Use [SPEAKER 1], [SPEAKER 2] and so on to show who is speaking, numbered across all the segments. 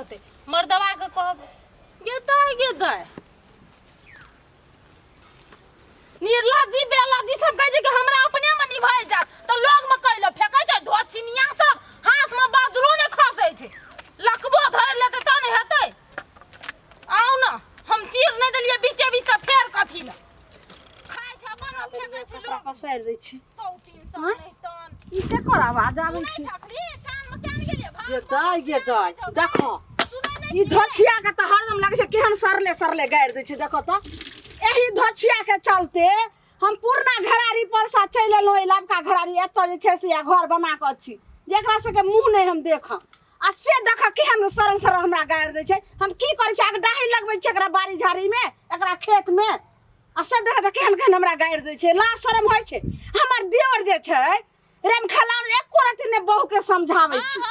[SPEAKER 1] होते मर्दवा के कहब गेदा निर्लज्जी बेलज्जी सब कहे कि हमरा अपने में निभाए जा तो लोग में कहले फेकै छै धोछिनिया सब हाथ में बाजरो ने खसै छै लकबो धर लेते त नहीं हेतै आउ न हम चीर नहीं देलिए बीचे बीच से फेर कथी ल खाइ छै अपन फेकै छै लोग
[SPEAKER 2] पसार दै छी
[SPEAKER 1] 100 300 नहीं तन
[SPEAKER 2] ई के कर आवाज आबै छै
[SPEAKER 1] कान में केन गेलिए
[SPEAKER 2] गेदा देखो ई धोछिया के त हरदम लागे छै केहन सरले गाड़ दै छै देखो त एही धोछिया के चलते हम पूर्णा घरारी पर सा चल एलो लबका घरारी एत जे छै से घर बना के छी जेकरा से के मुंह नहीं हम देख आ से देख केहन सरल हमरा गाड़ दै छै हम की करे छै आगे डाही लगबै छै एकरा बाड़ी झाड़ी में एकरा खेत में आ से देख केहन हमरा गाड़ दै छै ला शरम होय छै हमर देवर जे छै रेम खलान एको रति ने बहू के समझाबै छै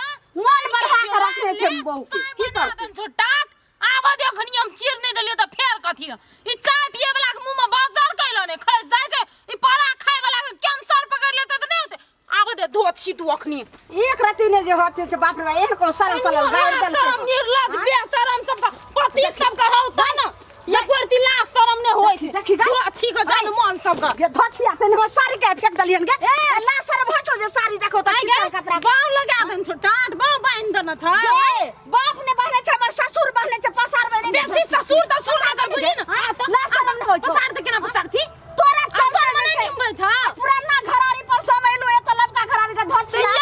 [SPEAKER 2] मन बढ़ा के रखने छै बहू के की करतै
[SPEAKER 1] छोटाट आबा दे अखनी हम चीर नहीं देलियो त फेर कथी न ई चाय पिए वाला के मुंह में बाजार कैलो ने खै जाय छै ई पारा खाय वाला के कैंसर पकड़ लेते त नहीं होते आबा दे धोछी तू अखनी
[SPEAKER 2] एक रति ने जे होते छै बाप रे एहन को सरल गाड़ देल
[SPEAKER 1] शरम निर्लज बेशरम सब पति सब का होता न ये कोरती ला शरम ने होय छै
[SPEAKER 2] देखी गा
[SPEAKER 1] धोछी के जान मन सब का
[SPEAKER 2] ये धोछिया से हमर साड़ी के फेंक दलियन गे ए ला शरम हो छौ जे साड़ी देखो त खींचल कपड़ा
[SPEAKER 1] बाव लगा देन छोटाट बाव बांध देना छै
[SPEAKER 2] ए बाप ने बहने छै हमर ससुर बहने छै पसार में
[SPEAKER 1] बेसी ससुर त सुर ना कर बुझी न हां त
[SPEAKER 2] ला शरम न हो छौ
[SPEAKER 1] पसार त केना पसार छी
[SPEAKER 2] तोरा चंपा
[SPEAKER 1] अपन
[SPEAKER 2] छै
[SPEAKER 1] निम्बे छ
[SPEAKER 2] पुराना घरारी पर सब एलो ए तलब का घरारी के धोछिया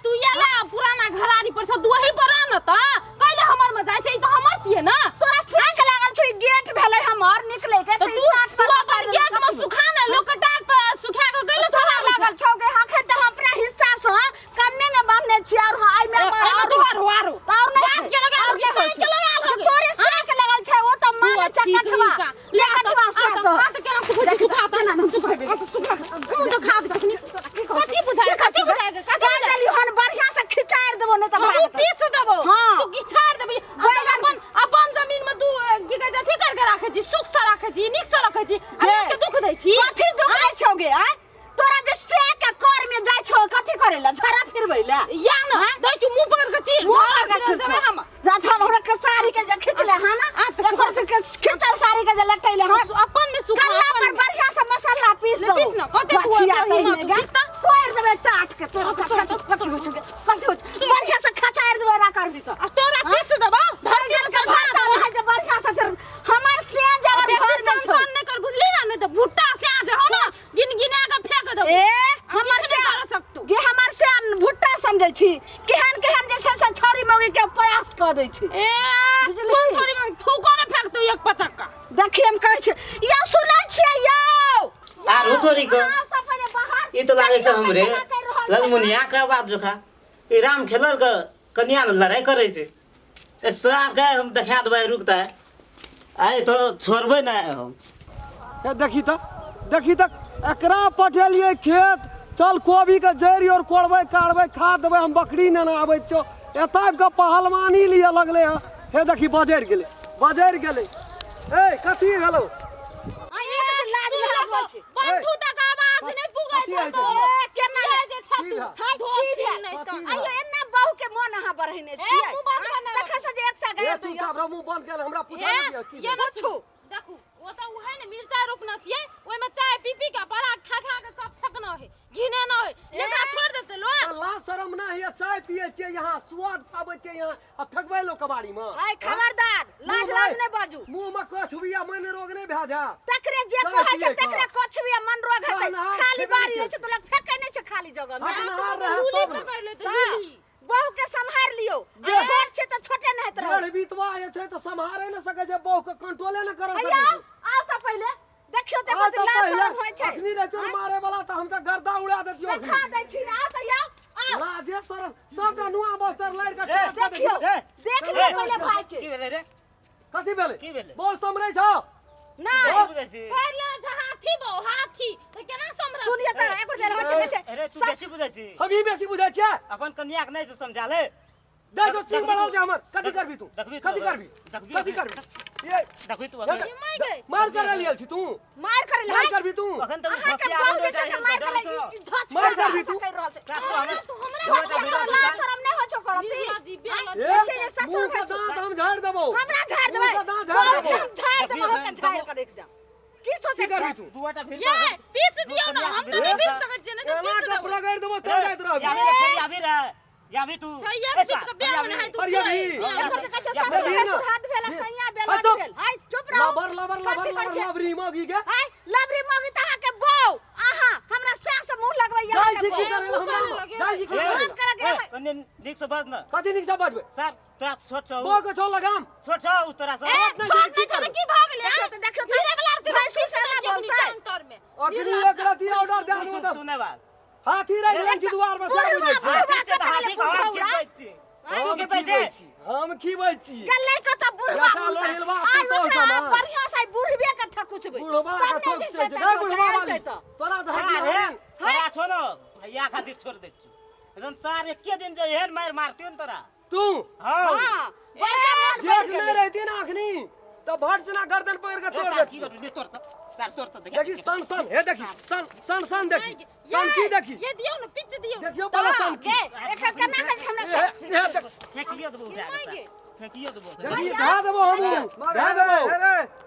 [SPEAKER 1] तू ये ले पुराना घरारी पर से दुही पर न त कहले हमर में जाय छै ई त हमर छिए न
[SPEAKER 2] तोरा छाक लागल छै गेट भेलै हमर निकले के
[SPEAKER 1] तू अपन गेट में सुखा न लोक टाट पर सुखा के गइले
[SPEAKER 2] तोरा लागल छौ के हां खेत हम अपना हिस्सा से कम्मे में बांधने छी और आई में
[SPEAKER 1] दुआर हुआरो
[SPEAKER 2] और नहीं
[SPEAKER 1] बाप के लगा के लगा
[SPEAKER 2] तोरे छाक लागल छै ओ त मारे चकठवा लेकठवा से तो
[SPEAKER 1] हाथ केना सुखा सुखाता ना सुखाबे सुखा तू तो खा दे कथी बुझाए कथी
[SPEAKER 2] देली हन बढ़िया से खिचाड़ देबो ने त भाग
[SPEAKER 1] पीस देबो तू खिचाड़ देबी अपन जमीन में तू की कह जथी करके राखे छी सुख से राखे छी निक से राखे छी आ के दुख दै छी
[SPEAKER 2] कथी दुख दै छौ गे आ तोरा जे से के कर में जाय छौ कथी करेला झरा फिरबैला
[SPEAKER 1] या न दै छी मुंह पकड़ के चीर
[SPEAKER 2] झरा के देबे हम जाथा हमरा के साड़ी के जे खिचले हां ना एकर के खिचल साड़ी के जे लटैले हां
[SPEAKER 1] अपन में सुख
[SPEAKER 2] पर बढ़िया से मसाला पीस दो
[SPEAKER 1] पीस न कते तू
[SPEAKER 2] तोड़ देबे टाट के तोरा कथी बढ़िया से खचाड़ देबे रा कर दी तो
[SPEAKER 1] तोरा पीस देबो धरती में सरकार
[SPEAKER 2] है जे बढ़िया से हमर से जरा घर में छौ
[SPEAKER 1] नहीं कर बुझली ना नहीं तो भुट्टा से आ जा हो ना गिन गिना के फेंक देबो
[SPEAKER 2] ए हमर से
[SPEAKER 1] कर सकतू
[SPEAKER 2] गे हमर से भुट्टा समझै छी केहन केहन जे छै से छोरी मौगी के प्रयास क दै छी
[SPEAKER 1] ए कोन छोरी मौगी थू कोने फेंक दू एक पचक्का
[SPEAKER 2] देखि हम कहै छै या सुनै छियै यौ
[SPEAKER 3] आ रोतोरी को ई तो लागे से हमरे ललमुनिया का बात जोखा ई राम खेलर का कन्या न लड़ाई करे छै ए सार के हम देखा देबै रुकता है आइ तो छोड़बै ना हम
[SPEAKER 4] ए देखी त एकरा पठेलिए खेत चल कोबी के जड़ी और कोड़बै काड़बै खाद देबै हम बकरी न आबै छौ एतब के पहलवानी लिए लगले हे देखी बजैर गेले ए कथी भेलो
[SPEAKER 2] लाज लाज छै
[SPEAKER 1] पंठू तक आवाज नहीं पुगै छै तो केना जे छतु हाथ धोछि नहीं तो
[SPEAKER 2] आइयो एना बहू के मन अहाँ बढ़ेने छियै
[SPEAKER 1] मुंह बंद करना
[SPEAKER 2] देखै से जे एक सा
[SPEAKER 4] ए
[SPEAKER 2] गाय
[SPEAKER 4] तू का मुंह बंद कर हमरा पूछा दिया की
[SPEAKER 1] ये न छु देखू वो तो उहे ने मिर्चा रोपना छियै ओय में चाय पी के पराग खा के सब फेकना है घिने न है एकरा छोड़ देते लो
[SPEAKER 4] ला शरम ना है चाय पिए छै यहां स्वाद पाबै छै यहां आ फेकबै लो कबाड़ी में
[SPEAKER 2] आय खबरदार लाज नै बाजू
[SPEAKER 4] मुंह में कछुबिया मन रोग नै भै जा
[SPEAKER 2] तकरे जे कहै छै तकरे कछुबिया मन रोग हेतै खाली बाड़ी रहै छै तो लोग फेकै नै छै खाली जगह में बहू के संभार लियो छोट छै त छोटे नै हेत रहो
[SPEAKER 4] बीतवा आए छै त संभारे न सके जे बहू के कंट्रोले न कर सके
[SPEAKER 2] आओ त पहिले देखियो त बहुत लाज शरम होय छै
[SPEAKER 4] अखनी रे चोर मारे वाला त हम त गर्दा उड़ा देतियो
[SPEAKER 2] खा दै छी आ त आओ
[SPEAKER 4] लाजे शरम सब नुआ बस्तर लड़ के
[SPEAKER 2] देखियो देख ले पहिले भाई के
[SPEAKER 3] की भेलै रे
[SPEAKER 4] कथी भेलै
[SPEAKER 3] की भेलै
[SPEAKER 4] बोल समरै छ
[SPEAKER 2] ना
[SPEAKER 1] पहले हाथी बो हाथी तो केना समझ
[SPEAKER 2] सुनिए त एक देर होय छै
[SPEAKER 3] अरे तू बेसी बुझै छी
[SPEAKER 4] हम ई बेसी बुझै छियै
[SPEAKER 3] अपन कन्या के नहीं समझा ले
[SPEAKER 4] दे जो सिंह बनाओ जे हमर कथी करबी तू
[SPEAKER 3] देखबी
[SPEAKER 4] कथी करबी ये
[SPEAKER 3] देखबी तू
[SPEAKER 4] मार कर लियल छी तू
[SPEAKER 2] मार करे ले
[SPEAKER 4] मार करबी तू
[SPEAKER 3] अखन तक
[SPEAKER 2] अहाँ के
[SPEAKER 3] फसिया
[SPEAKER 2] बाल
[SPEAKER 3] हो
[SPEAKER 2] जे छै
[SPEAKER 3] जाय
[SPEAKER 2] मार करे
[SPEAKER 4] मार करबी तू
[SPEAKER 2] लाज शरम नै हो छौ करती
[SPEAKER 4] ए ससुर के
[SPEAKER 2] हमरा झाड़ देबै
[SPEAKER 4] तू कदा झाड़ देबो?
[SPEAKER 2] हम झाड़ देबै हम झाड़ कर एकदम की सोचै
[SPEAKER 4] की करबी
[SPEAKER 2] छी
[SPEAKER 4] तू
[SPEAKER 3] दुआटा फिर
[SPEAKER 1] ये पीस दियो ना हम तो नहीं पीस सकत छियै नहीं तो
[SPEAKER 4] एला
[SPEAKER 1] पीस
[SPEAKER 4] का
[SPEAKER 1] देबै
[SPEAKER 4] रगड़ देबो चल जाइत रहबी
[SPEAKER 3] या भी तू
[SPEAKER 1] छैया पीस के बियाह में है तू
[SPEAKER 4] पर ये भी
[SPEAKER 2] एकर त कहै छै
[SPEAKER 3] या
[SPEAKER 2] सासुर
[SPEAKER 3] भी
[SPEAKER 2] भसुर हाथ भेला सैया बेल
[SPEAKER 4] हट
[SPEAKER 2] भेल हाय चुप रहो
[SPEAKER 4] लबर मगी के
[SPEAKER 2] हाय लबरी मगी त अहाँ के बौ आहा हमरा सास मुंह लगबै यहाँ
[SPEAKER 4] जाई छी
[SPEAKER 2] के
[SPEAKER 4] की
[SPEAKER 2] बौ
[SPEAKER 4] करे हमरा जाई छी की
[SPEAKER 3] ए,
[SPEAKER 4] करे
[SPEAKER 2] हम कर के
[SPEAKER 3] कन्ने निक से बज न
[SPEAKER 4] कथि निक से बजबे
[SPEAKER 3] सर तोरा छोट छौ
[SPEAKER 4] बो के छौ लगाम
[SPEAKER 3] छोट छौ तोरा से
[SPEAKER 1] ए छोड़ नहीं छोड़ की भाग ले
[SPEAKER 2] देखियो
[SPEAKER 1] धीरे वाला के
[SPEAKER 2] भाई सुन से
[SPEAKER 1] बोलता है अंतर में
[SPEAKER 4] अखनी एक राती ऑर्डर दे दो
[SPEAKER 3] तू ने बात
[SPEAKER 4] हाथी रह गेल छी दुआर में सब बुझै छी
[SPEAKER 3] हाथी से त हाथी का हम के पैसे तू के पैसे
[SPEAKER 4] हम खीबै छी
[SPEAKER 2] गल्ले क त बुढ़वा
[SPEAKER 4] बेटा लो हिलवा
[SPEAKER 2] आइ
[SPEAKER 4] तो
[SPEAKER 2] ओकरा
[SPEAKER 4] समा
[SPEAKER 2] बढ़िया से बुढ़बे के ठकुचबै
[SPEAKER 4] बुढ़वा का ठोक से गई बुढ़वा वाली तोरा धर
[SPEAKER 3] अरे तोरा छोनो भैया खातिर छोड़ दे छी एकदम सार एके दिन जे एहन मार मारतियो न तोरा
[SPEAKER 4] तू
[SPEAKER 3] हां
[SPEAKER 2] हां बड़का
[SPEAKER 4] जेठ में रहती ना अखनी तो भट से ना गर्दन पकड़ के तोड़
[SPEAKER 3] की
[SPEAKER 4] देती
[SPEAKER 3] ले तोड़ तो सर तोड़ तो
[SPEAKER 4] देखी सन सन हे देखी सन देखी सन की देखी
[SPEAKER 1] ये दियो ना पिच दियो
[SPEAKER 4] देखियो पहले सन की
[SPEAKER 2] एकर केना कहै छै हमरा
[SPEAKER 4] हे देख
[SPEAKER 3] फेंकियो देबो फेंकियो देबो
[SPEAKER 4] देखी धा देबो हम धा देबो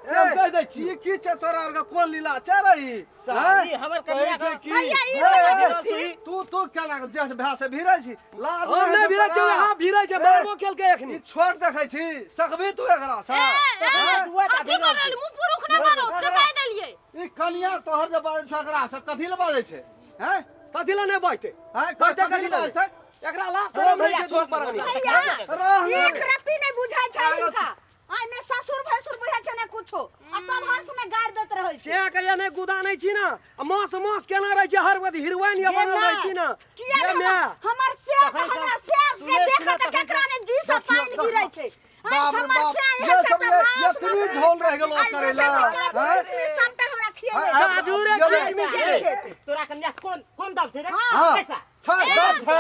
[SPEAKER 4] हम कह दै छी
[SPEAKER 5] ये की छै तोरा आर के कोन लीला छै रही
[SPEAKER 3] सारी हमर कन्या
[SPEAKER 4] कहै छै
[SPEAKER 3] की
[SPEAKER 4] की
[SPEAKER 5] तू केना के जेठ भै से भिरै छी लाज
[SPEAKER 4] हम
[SPEAKER 5] नहि
[SPEAKER 4] नहीं भिरै छै हां भिरै छै मारबो केल के
[SPEAKER 5] ई
[SPEAKER 4] एखनी
[SPEAKER 5] छोड़ देखै छी सकबी तू एकरा से
[SPEAKER 1] अथी करल मुंह पुरुख ना मारो सकाय देलिए
[SPEAKER 5] ई कनिया तोहर जे बाजै छ एकरा से कथि ले बाजै छै हैं
[SPEAKER 4] कथि ला नहीं बजते
[SPEAKER 5] हैं
[SPEAKER 4] कहते
[SPEAKER 5] कथि
[SPEAKER 4] कथि
[SPEAKER 5] ले
[SPEAKER 4] ला
[SPEAKER 5] बाजतै
[SPEAKER 4] एकरा लाश शरम नहीं छै दूर पर आनी
[SPEAKER 5] रह
[SPEAKER 2] एक रत्ती नहीं बुझाय छै इनका आइ ने ससुर भसुर बुझाय छै ने कुछो आ तब हर समय गाड़ दैत रहै छै
[SPEAKER 4] से कहिया नहीं गुदा नहीं छी ना मास केना रह छै हर वक्त हीरोइन या बनल रह छी ना
[SPEAKER 2] किया
[SPEAKER 4] ये
[SPEAKER 2] ने
[SPEAKER 4] मैं
[SPEAKER 2] हमर से हमरा से के देखत केकरा ने जी से पानी गिरै छै
[SPEAKER 5] बाप रे बाप ये सब ये इतनी झोल रह गेलो करे ला हैं
[SPEAKER 2] सबटा हमरा खिया
[SPEAKER 4] गाजूरे किसमिस
[SPEAKER 2] खेते
[SPEAKER 3] तोरा कन्या कौन दाब छै रे
[SPEAKER 5] हां
[SPEAKER 3] पैसा
[SPEAKER 5] छै दब छै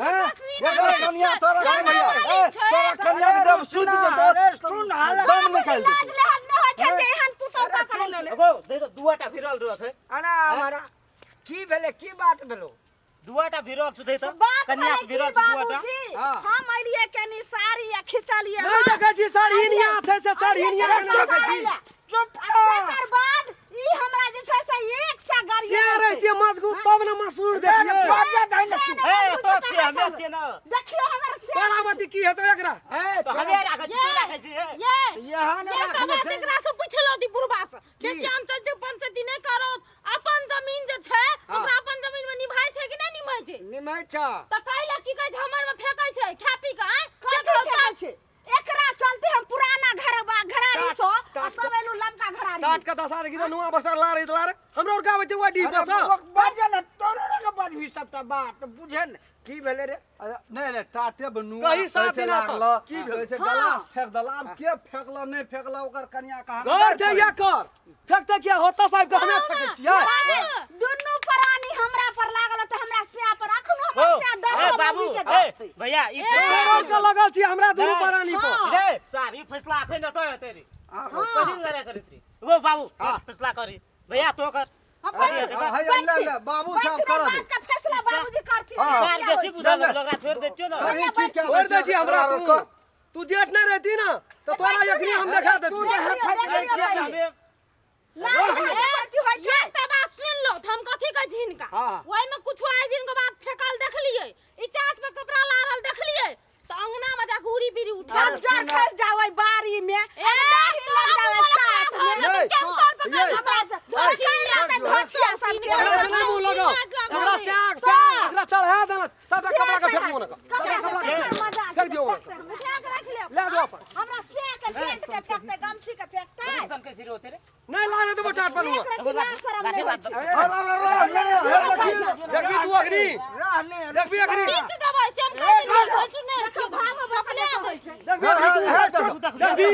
[SPEAKER 5] हैं एकरा कनिया तोरा तोरा कनिया के जब सूझ जेतौ सुन हाल दम निकाल दे
[SPEAKER 2] लाज लहन न होय छै जे एहन तू तो करे
[SPEAKER 3] एगो दे दो दुआटा फिरल रह है
[SPEAKER 6] अना हमारा की भेले की बात भेलो
[SPEAKER 3] दुआटा फिरल छु दे तो
[SPEAKER 2] बात
[SPEAKER 3] कन्या से फिरल छु दुआटा
[SPEAKER 2] हम अलिए कनी साड़ी या खिचलिए
[SPEAKER 4] नहीं देखे छी साड़ी निया छै से साड़ी निया के रखे छी
[SPEAKER 2] चुप एकर बाद ई हमरा जे छै से एक सा गाड़ी
[SPEAKER 4] से रहती मजबूत तब न मसूर देखिए
[SPEAKER 3] ए तो छी हमे छी ना
[SPEAKER 2] देखियो हमर से
[SPEAKER 4] बारामती की हेतो एकरा
[SPEAKER 3] तो हमे राखै छी तू राखै छी
[SPEAKER 1] ये
[SPEAKER 6] यहाँ
[SPEAKER 1] ये तो बात एकरा से पूछलो दी बुढ़बा से बेसी अंचल पंचायती नहीं करो अपन जमीन जे छै ओकरा अपन जमीन में निभाय छै कि नहीं निभाय छै
[SPEAKER 6] निमय छ
[SPEAKER 1] त काइला की कहै छै हमर में फेकै छै खा पी के आय
[SPEAKER 2] कथि छै एकरा चलते हम पुराना घरारी सो आ तब एलु लमका घरारी
[SPEAKER 4] टाट का दसार की नुआ बसर लारे हमरा और गावे छै वाडी बस
[SPEAKER 6] बाजे न तोरे के बात भी सबटा बात बुझे न की भेले रे
[SPEAKER 5] नहीं रे टाटे बनुआ
[SPEAKER 4] कहीं साथ देना तो।
[SPEAKER 5] की कहै छै गलास फेंक दला अब के फेंकला नहीं फेंकला ओकर कनिया कहा
[SPEAKER 4] घर छै या कर फेंकते क्या होता साहब के हमें फेंकै छियै
[SPEAKER 2] दुनु प्राणी हमरा पर लागल त हमरा से पर अखनो हमर से 10
[SPEAKER 3] ए बाबू ए भैया ई
[SPEAKER 4] और का लगल छी हमरा दुनु परानी पर
[SPEAKER 3] रे सारी फैसला आखे न तो तेरी कहीं लड़ाई करी थी वो बाबू फैसला करी भैया तो कर
[SPEAKER 5] हाय ले बाबू साहब कर दे
[SPEAKER 2] का फैसला बाबूजी करथि
[SPEAKER 3] सार बेसी बुझा लगरा छोड़ दे छियो ना
[SPEAKER 5] कहीं की क्या
[SPEAKER 4] और दे छी हमरा तू जेठ नहीं रहती ना तो तोरा यखनी हम देखा देती
[SPEAKER 3] हमे
[SPEAKER 1] एकटा बात सुन लो हम कथी कह झिनका ओइ में कुछ आइ दिन के बाद फेकल देखलिए ई टाट पे कपड़ा लारल देखलिए तो अंगना में जा घूरी बीरी उठा
[SPEAKER 2] जर खस जावे बारी में
[SPEAKER 1] ए कैंसर पकड़ धोचिया सब के
[SPEAKER 4] एकरा मुंह लगा एकरा साग एकरा चढ़ा देना सब कपड़ा का फेंक मोना फेंक दियो ले दो अपन
[SPEAKER 2] हमरा से के जेंट के फेंकते गमछी के फेंकते
[SPEAKER 3] सन के सिरो तेरे
[SPEAKER 4] नहीं लाने तो टाट पर लूंगा देखबी तू अग्नि देखबी अग्नि
[SPEAKER 1] पीछ दबाई से हम कह दिन भसु ने चपले दे छै
[SPEAKER 4] देखबी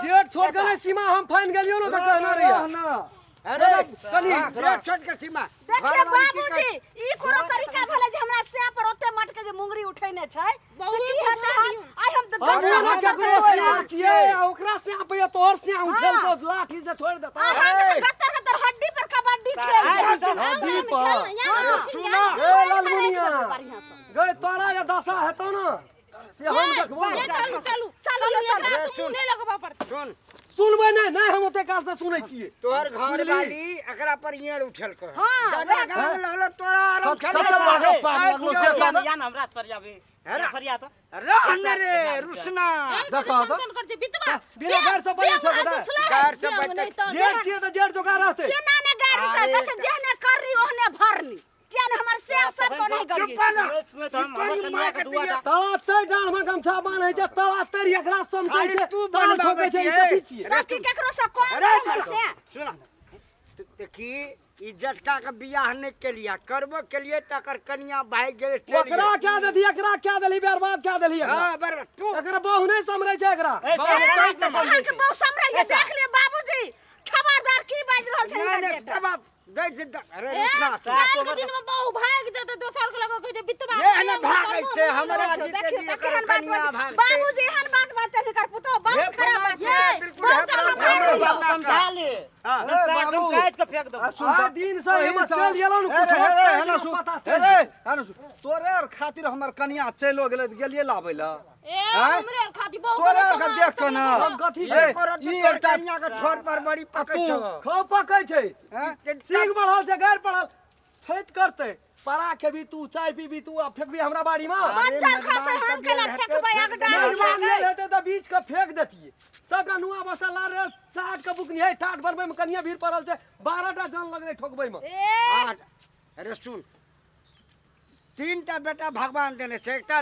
[SPEAKER 4] जेठ छोड़ के सीमा हम फाइन गेलियो न त कहना रहिया अरे कनी
[SPEAKER 6] जेठ छोट के सीमा
[SPEAKER 2] देखिए बाबूजी ई कोनो तरीका भले जे हमरा से पर ओते मट के जे मुंगरी उठैने छै से की हेतै आइ हम त
[SPEAKER 4] हम के करो छिए ओकरा से पे तोर से उठल को लाठी से छोड़ देता
[SPEAKER 2] गत्तर हड्डी पर कबड्डी खेल
[SPEAKER 4] हड्डी पर
[SPEAKER 1] यहाँ
[SPEAKER 4] सुना ए लालमुनिया गए तोरा या दशा हेतो न से हम देखबो
[SPEAKER 1] ये चलू चलू
[SPEAKER 2] चलू,
[SPEAKER 1] चलू
[SPEAKER 2] चलू।
[SPEAKER 1] एकरा से मुंह नहीं लगबा पड़ता
[SPEAKER 6] सुन
[SPEAKER 4] सुनबै नहीं हम ओते काल से सुनै छियै
[SPEAKER 6] तोहर घर
[SPEAKER 4] बुझली?
[SPEAKER 6] वाली एकरा पर येड़ उछल कर
[SPEAKER 2] हाँ,
[SPEAKER 6] दादा
[SPEAKER 2] हाँ।
[SPEAKER 6] गाँव लगलो तोरा आराम खेले
[SPEAKER 5] कते बड़का पाप लगलो से दादा
[SPEAKER 3] या ना हमरा पर जाबे
[SPEAKER 6] हेरा।
[SPEAKER 3] फरिया तो
[SPEAKER 6] रहन रे रुसना
[SPEAKER 4] देखो तो।
[SPEAKER 1] करते बितवा
[SPEAKER 4] बिना घर से बैठ छ बता
[SPEAKER 6] घर से बैठ
[SPEAKER 4] जेठ छियै त जेठ जोगा रहते
[SPEAKER 2] के नाने गाड़ी का जैसे जेहने करनी ओहने भरनी क्या ने हमर से सब को नहीं करिए
[SPEAKER 3] इसमें तो हम हमर कन्या के दुआ था
[SPEAKER 4] तड़ाते डाँड में गमछा बांधै छै तड़ाते एकरा समझै
[SPEAKER 6] खाली
[SPEAKER 4] छै
[SPEAKER 6] तू
[SPEAKER 4] ताल
[SPEAKER 6] बनबाबै
[SPEAKER 4] ठोकै छै ई
[SPEAKER 6] छियै।
[SPEAKER 4] कथी छियै
[SPEAKER 2] राती केकरो से कौन
[SPEAKER 6] अरे
[SPEAKER 2] छै हमर से
[SPEAKER 6] सुन देखी इज्जत का के बियाह नहीं के लिया करबो के लिए तकर कन्या भाग गेले चल
[SPEAKER 4] ओकरा क्या देली एकरा क्या देली बर्बाद क्या देली एकरा
[SPEAKER 6] हां बराबर तू
[SPEAKER 4] एकरा बहु नहीं समझै छै एकरा
[SPEAKER 2] अहाँ के बहु समरे ले देख ले बाबूजी खबरदार की बाज रहल छै
[SPEAKER 6] नहीं
[SPEAKER 2] हमर
[SPEAKER 6] नहीं
[SPEAKER 2] बेटा
[SPEAKER 6] तब गई से अरे रुसना
[SPEAKER 1] काल के दिन में बहु भाग जाते दोसर के लगे जे बितवा
[SPEAKER 6] ये है ना भागै छै हमरा
[SPEAKER 2] देखियो
[SPEAKER 6] जीते जी
[SPEAKER 2] देखियो
[SPEAKER 6] एकर
[SPEAKER 2] हन बात
[SPEAKER 6] कन्या
[SPEAKER 2] बात
[SPEAKER 6] भाग
[SPEAKER 2] बाबूजी हन बात बात कर पुतो
[SPEAKER 6] ये
[SPEAKER 2] बहुत खराब बात
[SPEAKER 6] ये
[SPEAKER 2] छै
[SPEAKER 6] बिल्कुल है,
[SPEAKER 2] बहुत
[SPEAKER 6] बराबर
[SPEAKER 2] समझा
[SPEAKER 6] है,
[SPEAKER 2] दियो।
[SPEAKER 6] बाबू।
[SPEAKER 3] समझा ले
[SPEAKER 6] हां
[SPEAKER 3] हम साथ हम काट के फेंक दो
[SPEAKER 4] आ दिन से हम चल गेलो न कुछ
[SPEAKER 5] है ना
[SPEAKER 4] पता
[SPEAKER 5] सुन
[SPEAKER 4] चल
[SPEAKER 5] है ना सुन तोरे और खातिर हमर कन्या चलो गेले गेलिए लाबै ला
[SPEAKER 1] ए हमरे खाती बहु
[SPEAKER 5] तोरे और के देख के ना
[SPEAKER 4] हम कथी
[SPEAKER 5] ए,
[SPEAKER 6] करो
[SPEAKER 5] ई
[SPEAKER 6] तो
[SPEAKER 5] एकटा
[SPEAKER 6] कन्या के ठोर पर बड़ी पकड़
[SPEAKER 5] तू-
[SPEAKER 6] छो
[SPEAKER 4] खो पकै छै
[SPEAKER 5] हैं?
[SPEAKER 4] सीख बढ़ल छै गैर पढ़ल छैत करते परा के भी तू चाय पीबी तू आ फेंकबी हमरा बाड़ी में
[SPEAKER 2] बच्चा खसे हम केला फेकबै एक डाल
[SPEAKER 4] मेहमान
[SPEAKER 2] में
[SPEAKER 4] ले लेते त बीच के फेंक देतिए सबका नुआ बसा ला रे टाट के बुकनी है टाट भरबे में कनिया भीड़ पड़ल छै 12टा जान लगले ठोकबै में
[SPEAKER 2] ए
[SPEAKER 6] अरे सुन तीनटा बेटा भगवान देने छै एकटा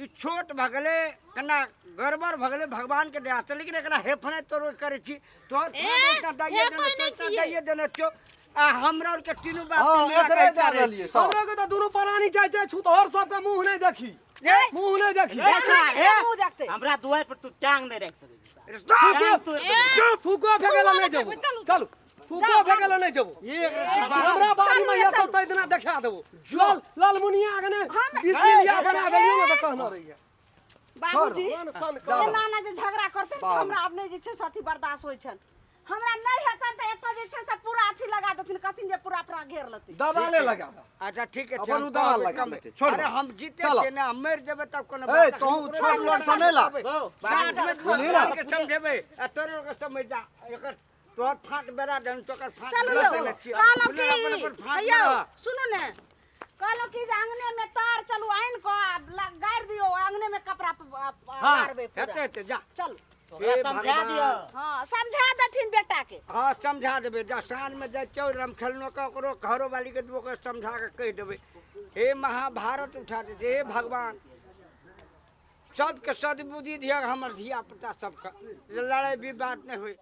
[SPEAKER 6] ई छोट भगले कना गड़बड़ भगले भगवान के दया से लेकिन एकरा हेफने तो रोज करे छी तो एकटा दाइए देने
[SPEAKER 1] हेफने
[SPEAKER 6] तो
[SPEAKER 1] छियै।
[SPEAKER 6] दाइए देने छो आ हमरा और के तीनों बाप
[SPEAKER 5] हां
[SPEAKER 6] मिला
[SPEAKER 5] एकरे
[SPEAKER 6] के
[SPEAKER 5] दे
[SPEAKER 6] करे
[SPEAKER 5] देलिए सब
[SPEAKER 4] हमरे के त दुनु प्राणी चाहे छै छुतहर सबका मुंह नहीं देखी मुंह नहीं देखी
[SPEAKER 2] मुंह देखते
[SPEAKER 3] हमरा दुआर पर तू टांग नहीं रख सके
[SPEAKER 6] अरे stop!
[SPEAKER 4] थूको फेंकेला नहीं जबो चलू थूको फेंकेला नहीं जबो
[SPEAKER 6] ये
[SPEAKER 4] हमरा बाड़ी में तो तै दिना देखा देबो लाल लाल मुनिया आगने बिस्मिल्लाह बना देलियो ना त कहना रही है
[SPEAKER 2] बाबूजी
[SPEAKER 4] सन
[SPEAKER 2] ए नाना जे झगड़ा करते से हमरा अपने जे छै साथी बर्दाश्त होय छन हमरा नहीं हेतन त एत जे छै से पूरा अथी लगा देथिन कथिन जे पूरा पूरा घेर लेथिन
[SPEAKER 5] दबाले लगा
[SPEAKER 6] अच्छा ठीक है
[SPEAKER 5] अपन उदाहरण लगा लेते, छोड़
[SPEAKER 6] अरे
[SPEAKER 5] दो।
[SPEAKER 6] हम जीते
[SPEAKER 5] चलो।
[SPEAKER 6] छे ना मर जेबे तब कोनो
[SPEAKER 5] ए, तू छोट लोग से नहीं ला।
[SPEAKER 6] बात में
[SPEAKER 5] बोली ना।
[SPEAKER 6] के समझेबे आ तोरो के समझ जा एकर तोर फाट बेरा दन तोकर फाट
[SPEAKER 2] चलो
[SPEAKER 6] बेरा
[SPEAKER 2] लो
[SPEAKER 6] देने छियै।
[SPEAKER 2] कहलो
[SPEAKER 6] अपने अपन
[SPEAKER 2] की
[SPEAKER 6] फाट
[SPEAKER 2] भैया
[SPEAKER 6] बेरा।
[SPEAKER 2] सुनो ने कहलो की जे अंगने में तार चलू आइन को गाड़ दियो अंगने में कपड़ा
[SPEAKER 6] हाँ
[SPEAKER 2] मारबे
[SPEAKER 6] हेते
[SPEAKER 2] पूरा
[SPEAKER 6] हेते जा
[SPEAKER 2] चल
[SPEAKER 3] ओकरा समझा दियो
[SPEAKER 2] हां समझा देथिन बेटा के
[SPEAKER 6] हाँ समझा देबे जा साँझ में जाए चौर हम खेलनो का ओकरो घरो वाली के ओकर समझा के कह देबे हे महाभारत उठा दे हे भगवान सबके सद्बुद्धि दिया हमर धिया पुता सबके लड़ाई विवाद नहीं होई